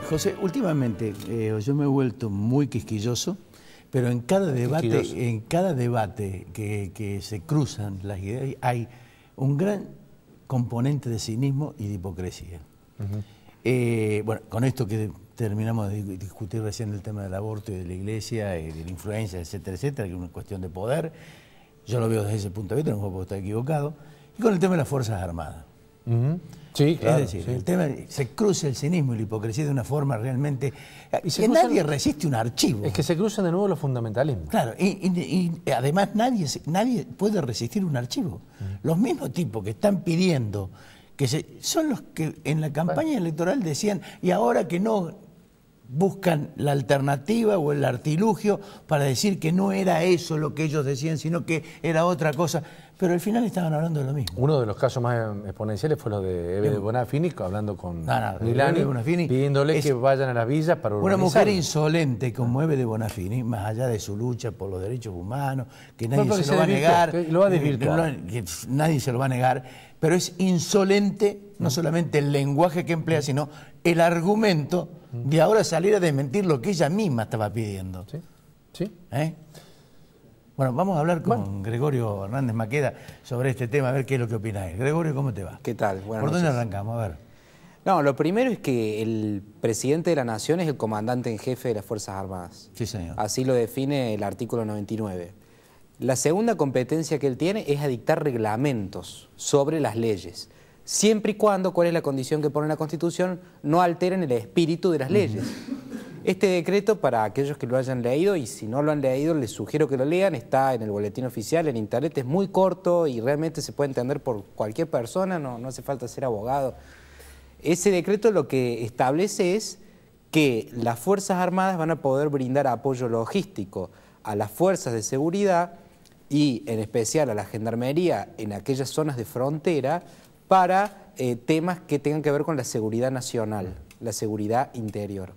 José, últimamente yo me he vuelto muy quisquilloso, pero en cada debate que se cruzan las ideas hay un gran componente de cinismo y de hipocresía. Bueno, con esto que terminamos de discutir recién el tema del aborto y de la iglesia y de la influencia, etcétera, etcétera, que es una cuestión de poder, yo lo veo desde ese punto de vista, no puedo estar equivocado, y con el tema de las Fuerzas Armadas. Sí, claro. Es decir, sí. el tema, se cruza el cinismo y la hipocresía de una forma realmente... que nadie resiste un archivo. Es que se cruzan de nuevo los fundamentalismos. Claro, y además nadie puede resistir un archivo. Los mismos tipos que están pidiendo, son los que en la campaña electoral decían, y ahora que no buscan la alternativa o el artilugio para decir que no era eso lo que ellos decían, sino que era otra cosa. Pero al final estaban hablando de lo mismo. Uno de los casos más exponenciales fue lo de Eve de Bonafini, hablando con Milani, pidiéndole que vayan a las villas para urbanizar. Una mujer insolente como Eve de Bonafini, más allá de su lucha por los derechos humanos, que nadie se lo va a negar, lo va a desvirtuar. Que nadie se lo va a negar, pero es insolente no solamente el lenguaje que emplea, sino el argumento de ahora salir a desmentir lo que ella misma estaba pidiendo. Sí, sí. Bueno, vamos a hablar con Gregorio Hernández Maqueda sobre este tema, a ver qué es lo que opina él. Gregorio, ¿cómo te va? ¿Qué tal? Buenas ¿Por dónde noches. arrancamos? A ver. No, lo primero es que el presidente de la Nación es el comandante en jefe de las Fuerzas Armadas. Sí, señor. Así lo define el artículo 99. La segunda competencia que él tiene es a dictar reglamentos sobre las leyes, siempre y cuando, ¿cuál es la condición que pone la Constitución?, no alteren el espíritu de las leyes. Este decreto, para aquellos que lo hayan leído, y si no lo han leído, les sugiero que lo lean, está en el boletín oficial, en internet, es muy corto y realmente se puede entender por cualquier persona, no hace falta ser abogado. Ese decreto lo que establece es que las Fuerzas Armadas van a poder brindar apoyo logístico a las fuerzas de seguridad y en especial a la Gendarmería en aquellas zonas de frontera para temas que tengan que ver con la seguridad nacional, la seguridad interior.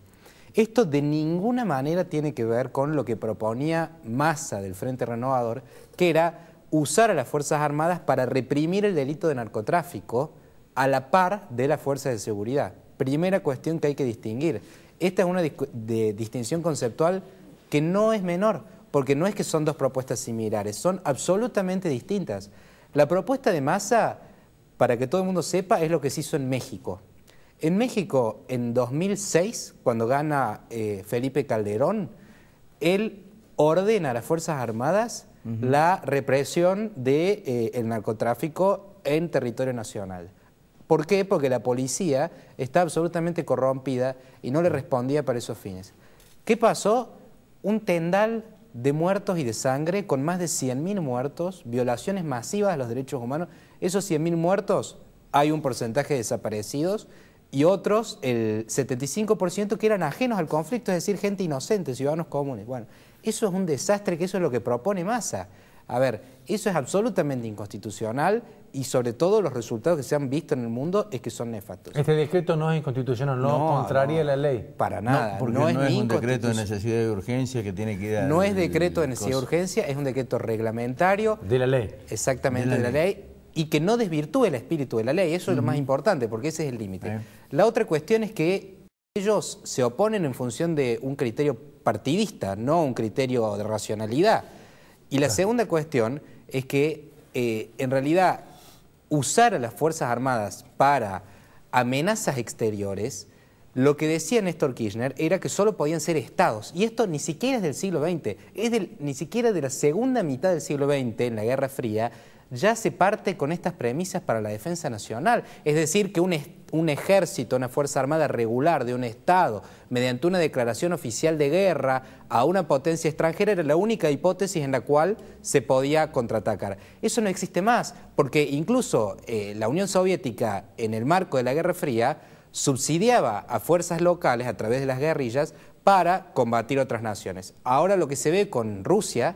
Esto de ninguna manera tiene que ver con lo que proponía Massa del Frente Renovador, que era usar a las Fuerzas Armadas para reprimir el delito de narcotráfico a la par de las fuerzas de seguridad. Primera cuestión que hay que distinguir. Esta es una distinción conceptual que no es menor, porque no es que son dos propuestas similares, son absolutamente distintas. La propuesta de Massa, para que todo el mundo sepa, es lo que se hizo en México. En México, en 2006, cuando gana Felipe Calderón, él ordena a las Fuerzas Armadas la represión del narcotráfico en territorio nacional. ¿Por qué? Porque la policía está absolutamente corrompida y no le respondía para esos fines. ¿Qué pasó? Un tendal de muertos y de sangre con más de 100.000 muertos, violaciones masivas de los derechos humanos. Esos 100.000 muertos, hay un porcentaje de desaparecidos y otros, el 75%, que eran ajenos al conflicto, es decir, gente inocente, ciudadanos comunes. Bueno, eso es un desastre, que eso es lo que propone Massa. A ver, eso es absolutamente inconstitucional y sobre todo los resultados que se han visto en el mundo es que son nefastos. Este decreto no es inconstitucional, no contraría la ley. Para nada. No, porque no es un decreto de necesidad de urgencia que tiene que ir a... No es decreto de necesidad de urgencia, es un decreto reglamentario. De la ley. Exactamente, de la ley. Y que no desvirtúe el espíritu de la ley, eso es lo más importante, porque ese es el límite. La otra cuestión es que ellos se oponen en función de un criterio partidista, no un criterio de racionalidad. Y la segunda cuestión es que, en realidad, usar a las Fuerzas Armadas para amenazas exteriores, lo que decía Néstor Kirchner era que solo podían ser estados. Y esto ni siquiera es del siglo XX, ni siquiera de la segunda mitad del siglo XX, en la Guerra Fría, ya se parte con estas premisas para la defensa nacional. Es decir, que un ejército, una fuerza armada regular de un Estado, mediante una declaración oficial de guerra a una potencia extranjera, era la única hipótesis en la cual se podía contraatacar. Eso no existe más, porque incluso la Unión Soviética, en el marco de la Guerra Fría, subsidiaba a fuerzas locales a través de las guerrillas para combatir otras naciones. Ahora lo que se ve con Rusia,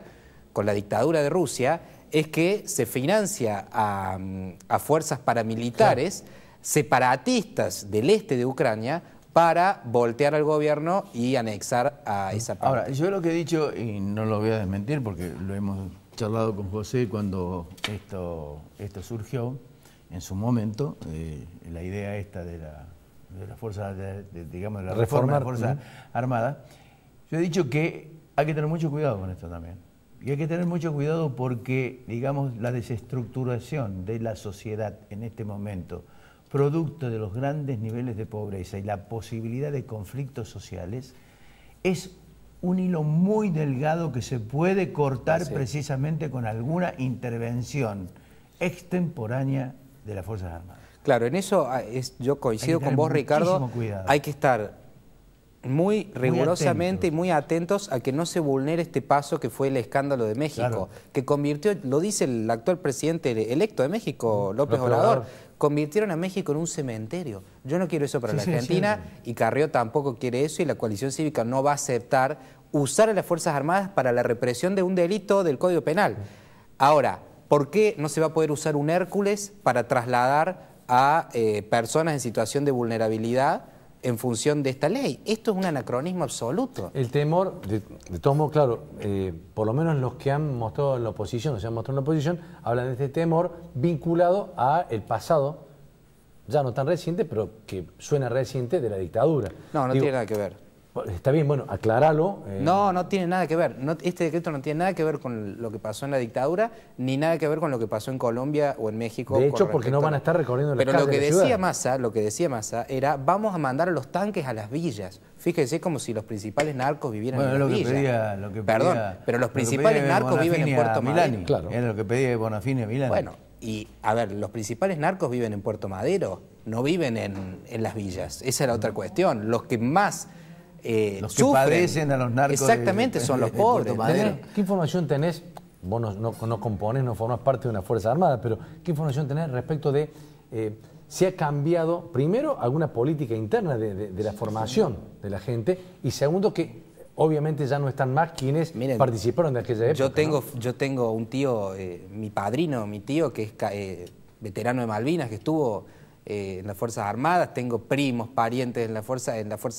con la dictadura de Rusia, es que se financia a fuerzas paramilitares separatistas del este de Ucrania para voltear al gobierno y anexar a esa parte. Ahora, yo lo que he dicho, y no lo voy a desmentir porque lo hemos charlado con José cuando esto surgió, en su momento, la idea esta de de la Fuerza, digamos, de la reforma de la Fuerza Armada, yo he dicho que hay que tener mucho cuidado con esto también. Y hay que tener mucho cuidado porque, digamos, la desestructuración de la sociedad en este momento, producto de los grandes niveles de pobreza y la posibilidad de conflictos sociales, es un hilo muy delgado que se puede cortar precisamente con alguna intervención extemporánea de las Fuerzas Armadas. Claro, en eso yo coincido con vos, Ricardo. Hay que estar muy rigurosamente y muy atentos a que no se vulnere este paso que fue el escándalo de México, que convirtió, lo dice el actual presidente electo de México, López Obrador, convirtieron a México en un cementerio. Yo no quiero eso para la Argentina y Carrió tampoco quiere eso y la coalición cívica no va a aceptar usar a las Fuerzas Armadas para la represión de un delito del Código Penal. Ahora, ¿por qué no se va a poder usar un Hércules para trasladar a personas en situación de vulnerabilidad en función de esta ley? Esto es un anacronismo absoluto. El temor, de todos modos, claro, por lo menos los que han mostrado en la oposición, o se han mostrado en la oposición, hablan de este temor vinculado a el pasado, ya no tan reciente, pero que suena reciente, de la dictadura. No, no tiene nada que ver. Está bien, bueno, acláralo. No tiene nada que ver. Este decreto no tiene nada que ver con lo que pasó en la dictadura, ni nada que ver con lo que pasó en Colombia o en México. De hecho, porque no van a estar recorriendo las calles de la ciudad. Pero lo que decía Massa era, vamos a mandar a los tanques a las villas. Fíjese, como si los principales narcos vivieran en las villas. Perdón, pero los principales narcos viven en Puerto Madero. Claro. Era lo que pedía Bonafini a Milani. Bueno, y a ver, los principales narcos viven en Puerto Madero, no viven en las villas. Esa es la otra cuestión. Los que más... los que padecen a los narcos. Exactamente, son los pobres. ¿Qué información tenés? Vos no componés, no formás parte de una Fuerza Armada, pero ¿qué información tenés respecto de si ha cambiado, primero, alguna política interna de la formación de la gente, y segundo, que obviamente ya no están más quienes participaron de aquella época? Yo tengo un tío, mi tío, que es veterano de Malvinas, que estuvo en las Fuerzas Armadas, tengo primos, parientes en la Fuerza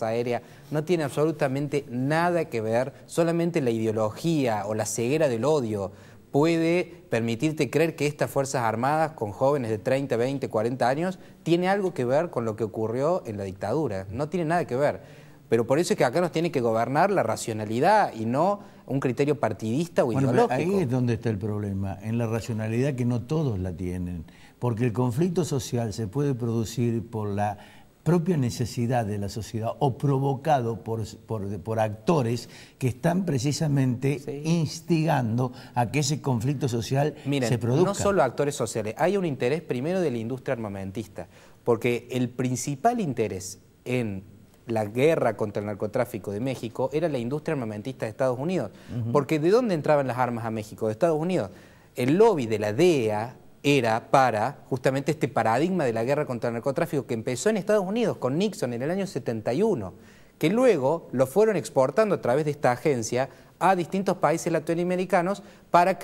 Aérea. No tiene absolutamente nada que ver, solamente la ideología o la ceguera del odio puede permitirte creer que estas Fuerzas Armadas con jóvenes de 30, 20, 40 años tiene algo que ver con lo que ocurrió en la dictadura. No tiene nada que ver. Pero por eso es que acá nos tiene que gobernar la racionalidad y no un criterio partidista o ideológico. Ahí es donde está el problema, en la racionalidad que no todos la tienen. Porque el conflicto social se puede producir por la propia necesidad de la sociedad o provocado por actores que están precisamente instigando a que ese conflicto social se produzca. No solo actores sociales, hay un interés primero de la industria armamentista, porque el principal interés en la guerra contra el narcotráfico de México era la industria armamentista de Estados Unidos. Porque ¿de dónde entraban las armas a México? De Estados Unidos. El lobby de la DEA era para justamente este paradigma de la guerra contra el narcotráfico que empezó en Estados Unidos con Nixon en el año 71, que luego lo fueron exportando a través de esta agencia a distintos países latinoamericanos para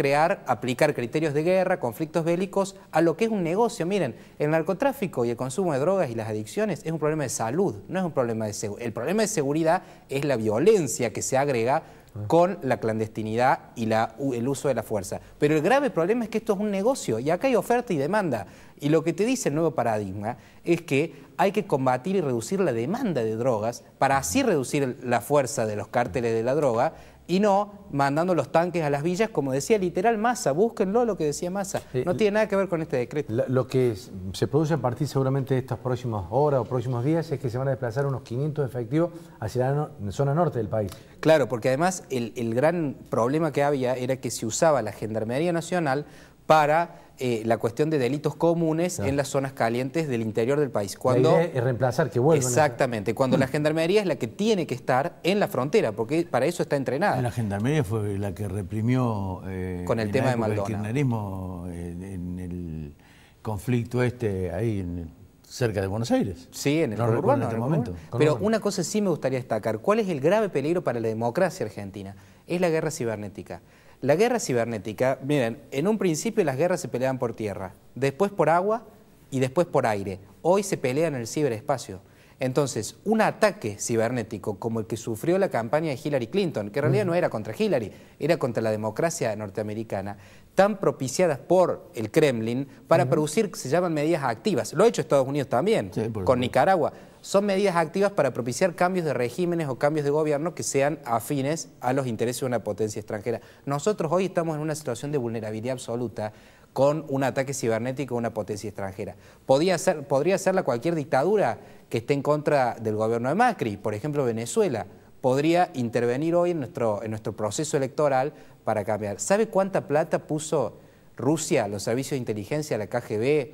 aplicar criterios de guerra, conflictos bélicos, a lo que es un negocio. Miren, el narcotráfico y el consumo de drogas y las adicciones es un problema de salud, no es un problema de seguridad. El problema de seguridad es la violencia que se agrega con la clandestinidad y el uso de la fuerza. Pero el grave problema es que esto es un negocio y acá hay oferta y demanda. Y lo que te dice el nuevo paradigma es que hay que combatir y reducir la demanda de drogas para así reducir la fuerza de los cárteles de la droga y no mandando los tanques a las villas, como decía literal Massa. Búsquenlo lo que decía Massa. No tiene nada que ver con este decreto. Lo que se produce a partir seguramente de estas próximas horas o próximos días es que se van a desplazar unos 500 efectivos hacia la zona norte del país. Claro, porque además el gran problema que había era que se usaba la Gendarmería Nacional para la cuestión de delitos comunes en las zonas calientes del interior del país. La idea es reemplazar, que vuelvan. Exactamente, cuando la Gendarmería es la que tiene que estar en la frontera, porque para eso está entrenada. La Gendarmería fue la que reprimió con el tema de Maldonado. El kirchnerismo en el conflicto ahí cerca de Buenos Aires. Sí, en el urbano, en este momento. Pero una cosa sí me gustaría destacar, ¿cuál es el grave peligro para la democracia argentina? Es la guerra cibernética. La guerra cibernética, miren, en un principio las guerras se peleaban por tierra, después por agua y después por aire. Hoy se pelea en el ciberespacio. Entonces, un ataque cibernético como el que sufrió la campaña de Hillary Clinton, que en realidad no era contra Hillary, era contra la democracia norteamericana, tan propiciadas por el Kremlin para producir, se llaman medidas activas. Lo ha hecho Estados Unidos también, con Nicaragua. Son medidas activas para propiciar cambios de regímenes o cambios de gobierno que sean afines a los intereses de una potencia extranjera. Nosotros hoy estamos en una situación de vulnerabilidad absoluta con un ataque cibernético a una potencia extranjera. Podría serla cualquier dictadura que esté en contra del gobierno de Macri, por ejemplo Venezuela, podría intervenir hoy en nuestro proceso electoral para cambiar. ¿Sabe cuánta plata puso Rusia, los servicios de inteligencia, la KGB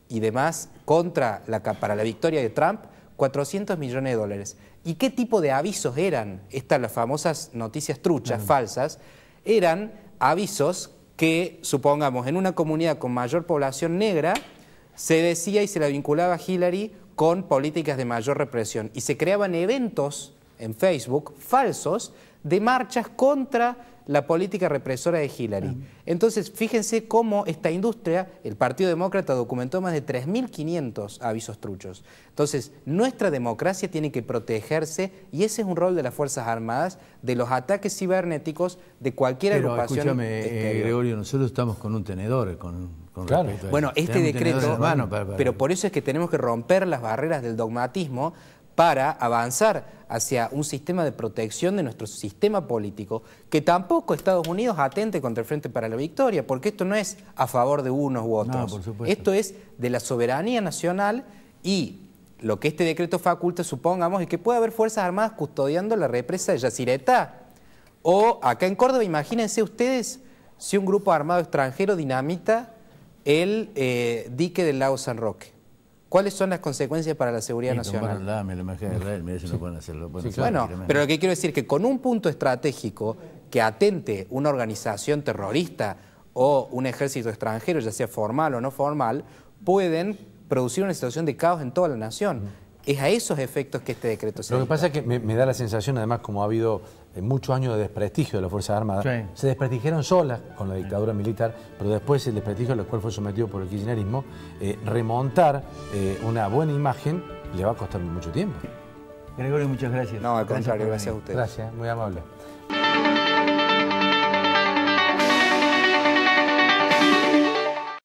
y demás para la victoria de Trump? 400 millones de dólares. ¿Y qué tipo de avisos eran? Las famosas noticias truchas, falsas, eran avisos que, supongamos, en una comunidad con mayor población negra, se decía y se la vinculaba a Hillary con políticas de mayor represión. Y se creaban eventos en Facebook falsos de marchas contra la política represora de Hillary. Entonces, fíjense cómo esta industria, el Partido Demócrata documentó más de 3.500 avisos truchos. Entonces, nuestra democracia tiene que protegerse y ese es un rol de las Fuerzas Armadas, de los ataques cibernéticos de cualquier agrupación. Escúchame, Gregorio, nosotros estamos con un tenedor con claro. Respecto a bueno, eso. este decreto, pero por eso es que tenemos que romper las barreras del dogmatismo para avanzar hacia un sistema de protección de nuestro sistema político, que tampoco Estados Unidos atente contra el Frente para la Victoria, porque esto no es a favor de unos u otros. No, por supuesto. Esto es de la soberanía nacional y lo que este decreto faculta, supongamos, es que puede haber Fuerzas Armadas custodiando la represa de Yacyretá. O acá en Córdoba, imagínense ustedes si un grupo armado extranjero dinamita el dique del lago San Roque. ¿Cuáles son las consecuencias para la seguridad nacional? Bueno, pero lo que quiero decir es que con un punto estratégico que atente una organización terrorista o un ejército extranjero, ya sea formal o no formal, pueden producir una situación de caos en toda la nación. Es a esos efectos que este decreto se Lo que pasa es que me da la sensación, además, como ha habido muchos años de desprestigio de las Fuerzas Armadas, se desprestigiaron solas con la dictadura militar, pero después el desprestigio al cual fue sometido por el kirchnerismo, remontar una buena imagen le va a costar mucho tiempo. Gregorio, muchas gracias. No, al contrario, gracias a ustedes. Gracias, muy amable.